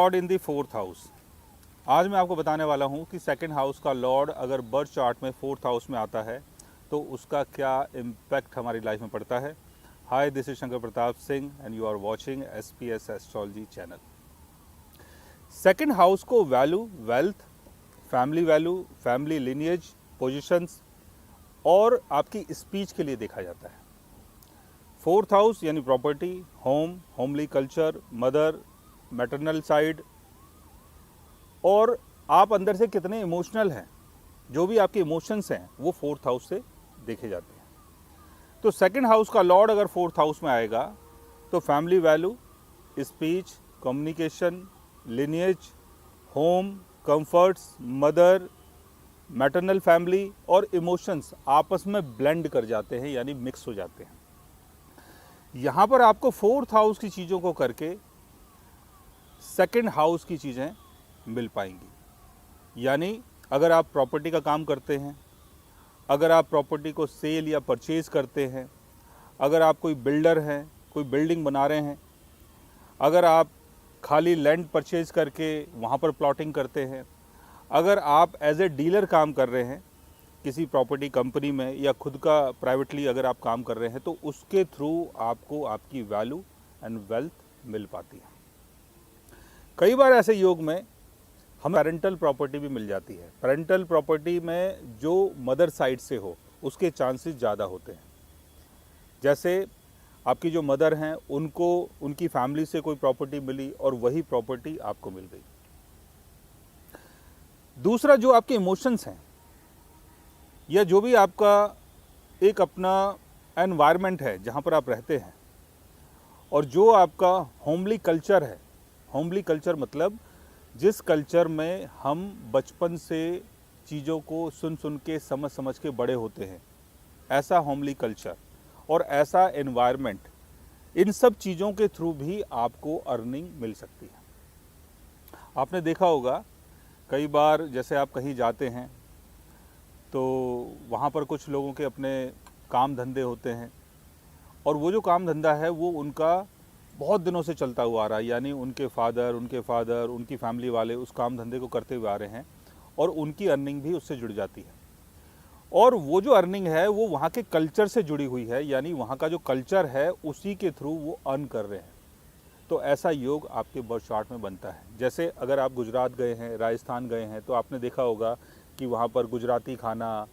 Lord in the fourth house. आज मैं आपको बताने वाला हूँ कि सेकंड हाउस का लॉर्ड अगर बर्थ चार्ट में फोर्थ हाउस में आता है तो उसका क्या इम्पैक्ट हमारी लाइफ में पड़ता है। Hi, this is Shankar Pratap Singh and you are watching SPS astrology channel. Second house को value, wealth, family value, family lineage, positions और आपकी स्पीच के लिए देखा जाता है। फोर्थ हाउस यानी property, home, homely culture, mother, maternal side और आप अंदर से कितने इमोशनल हैं, जो भी आपके इमोशंस हैं वो फोर्थ हाउस से देखे जाते हैं। तो सेकंड हाउस का लॉर्ड अगर फोर्थ हाउस में आएगा तो family value, speech, communication, lineage, home, comforts, mother, maternal family और इमोशंस आपस में ब्लेंड कर जाते हैं, यानी मिक्स हो जाते हैं। यहाँ पर आपको फोर्थ हाउस की चीज़ों को करके सेकंड हाउस की चीज़ें मिल पाएंगी। यानी अगर आप प्रॉपर्टी का काम करते हैं, अगर आप प्रॉपर्टी को सेल या परचेज़ करते हैं, अगर आप कोई बिल्डर हैं, कोई बिल्डिंग बना रहे हैं, अगर आप खाली लैंड परचेज़ करके वहाँ पर प्लॉटिंग करते हैं, अगर आप एज ए डीलर काम कर रहे हैं किसी प्रॉपर्टी कंपनी में या खुद का प्राइवेटली अगर आप काम कर रहे हैं, तो उसके थ्रू आपको आपकी वैल्यू एंड वेल्थ मिल पाती है। कई बार ऐसे योग में हमें पेरेंटल प्रॉपर्टी भी मिल जाती है। पेरेंटल प्रॉपर्टी में जो मदर साइड से हो उसके चांसेस ज़्यादा होते हैं। जैसे आपकी जो मदर हैं उनको उनकी फैमिली से कोई प्रॉपर्टी मिली और वही प्रॉपर्टी आपको मिल गई। दूसरा, जो आपके इमोशंस हैं या जो भी आपका एक अपना एनवायरनमेंट है जहाँ पर आप रहते हैं, और जो आपका होमली कल्चर है। होमली कल्चर मतलब जिस कल्चर में हम बचपन से चीज़ों को सुन सुन के समझ समझ के बड़े होते हैं, ऐसा होमली कल्चर और ऐसा एनवायरनमेंट, इन सब चीज़ों के थ्रू भी आपको अर्निंग मिल सकती है। आपने देखा होगा कई बार, जैसे आप कहीं जाते हैं तो वहाँ पर कुछ लोगों के अपने काम धंधे होते हैं और वो जो काम धंधा है वो उनका बहुत दिनों से चलता हुआ आ रहा है। यानी उनके फादर, उनकी फैमिली वाले उस काम धंधे को करते हुए आ रहे हैं और उनकी अर्निंग भी उससे जुड़ जाती है। और वो जो अर्निंग है वो वहाँ के कल्चर से जुड़ी हुई है, यानी वहाँ का जो कल्चर है उसी के थ्रू वो अर्न कर रहे हैं। तो ऐसा योग आपके बर्थ चार्ट में बनता है। जैसे अगर आप गुजरात गए हैं, राजस्थान गए हैं, तो आपने देखा होगा कि वहाँ पर गुजराती खाना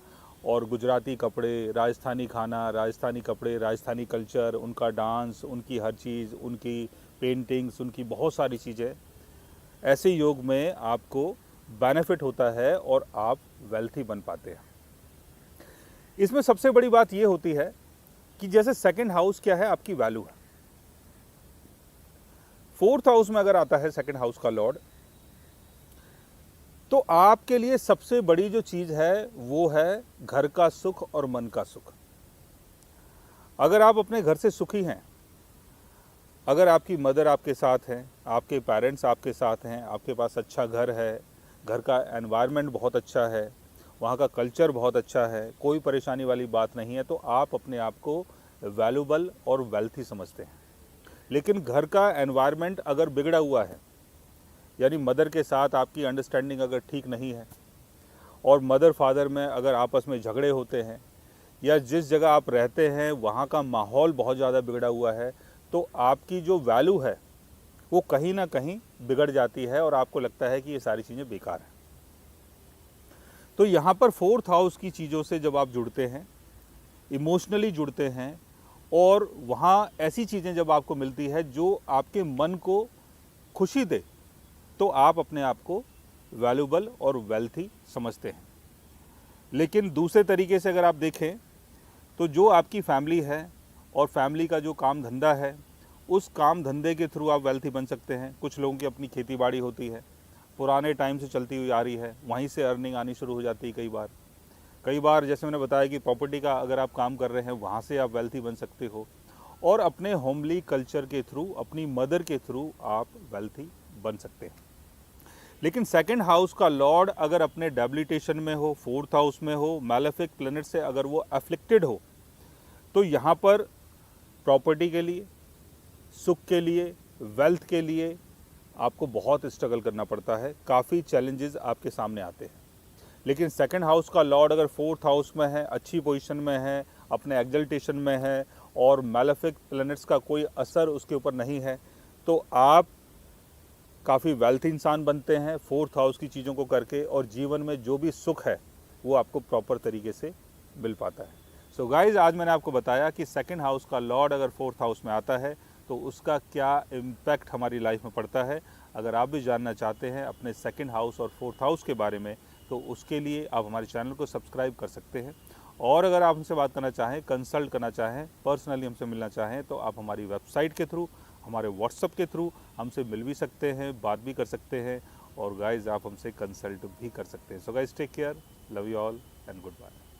और गुजराती कपड़े, राजस्थानी खाना, राजस्थानी कपड़े, राजस्थानी कल्चर, उनका डांस, उनकी हर चीज़, उनकी पेंटिंग्स, उनकी बहुत सारी चीज़ें, ऐसे योग में आपको बेनिफिट होता है और आप वेल्थी बन पाते हैं। इसमें सबसे बड़ी बात ये होती है कि जैसे सेकंड हाउस क्या है, आपकी वैल्यू है। फोर्थ हाउस में अगर आता है सेकंड हाउस का लॉर्ड, तो आपके लिए सबसे बड़ी जो चीज़ है वो है घर का सुख और मन का सुख। अगर आप अपने घर से सुखी हैं, अगर आपकी मदर आपके साथ हैं, आपके पेरेंट्स आपके साथ हैं, आपके पास अच्छा घर है, घर का एनवायरनमेंट बहुत अच्छा है, वहाँ का कल्चर बहुत अच्छा है, कोई परेशानी वाली बात नहीं है, तो आप अपने आप को वैल्यूबल और वेल्थी समझते हैं। लेकिन घर का एनवायरनमेंट अगर बिगड़ा हुआ है, यानी मदर के साथ आपकी अंडरस्टैंडिंग अगर ठीक नहीं है और मदर फादर में अगर आपस में झगड़े होते हैं, या जिस जगह आप रहते हैं वहाँ का माहौल बहुत ज़्यादा बिगड़ा हुआ है, तो आपकी जो वैल्यू है वो कहीं ना कहीं बिगड़ जाती है और आपको लगता है कि ये सारी चीज़ें बेकार हैं। तो यहाँ पर फोर्थ हाउस की चीज़ों से जब आप जुड़ते हैं, इमोशनली जुड़ते हैं, और वहाँ ऐसी चीज़ें जब आपको मिलती है जो आपके मन को खुशी दे, तो आप अपने आप को वैल्यूबल और वेल्थी समझते हैं। लेकिन दूसरे तरीके से अगर आप देखें तो जो आपकी फैमिली है और फैमिली का जो काम धंधा है, उस काम धंधे के थ्रू आप वेल्थी बन सकते हैं। कुछ लोगों की अपनी खेती बाड़ी होती है, पुराने टाइम से चलती हुई आ रही है, वहीं से अर्निंग आनी शुरू हो जाती है। कई बार जैसे मैंने बताया कि प्रॉपर्टी का अगर आप काम कर रहे हैं, वहाँ से आप वेल्थी बन सकते हो, और अपने होमली कल्चर के थ्रू, अपनी मदर के थ्रू आप वेल्थी बन सकते हैं। लेकिन सेकंड हाउस का लॉर्ड अगर अपने डेबिलिटेशन में हो, फोर्थ हाउस में हो, मैलेफिक प्लैनेट से अगर वो अफ्लिक्टेड हो, तो यहाँ पर प्रॉपर्टी के लिए, सुख के लिए, वेल्थ के लिए आपको बहुत स्ट्रगल करना पड़ता है, काफ़ी चैलेंजेस आपके सामने आते हैं। लेकिन सेकंड हाउस का लॉर्ड अगर फोर्थ हाउस में है, अच्छी पोजीशन में है, अपने एक्जल्टेशन में है और मैलेफिक प्लैनेट्स का कोई असर उसके ऊपर नहीं है, तो आप काफ़ी वेल्थ इंसान बनते हैं फोर्थ हाउस की चीज़ों को करके, और जीवन में जो भी सुख है वो आपको प्रॉपर तरीके से मिल पाता है। सो गाइज, आज मैंने आपको बताया कि सेकंड हाउस का लॉर्ड अगर फोर्थ हाउस में आता है तो उसका क्या इम्पैक्ट हमारी लाइफ में पड़ता है। अगर आप भी जानना चाहते हैं अपने सेकंड हाउस और फोर्थ हाउस के बारे में, तो उसके लिए आप हमारे चैनल को सब्सक्राइब कर सकते हैं। और अगर आप हमसे बात करना चाहें, कंसल्ट करना चाहें, पर्सनली हमसे मिलना चाहें, तो आप हमारी वेबसाइट के थ्रू, हमारे व्हाट्सएप के थ्रू हमसे मिल भी सकते हैं, बात भी कर सकते हैं, और गाइज आप हमसे कंसल्ट भी कर सकते हैं। So guys, take care, love you all and good bye.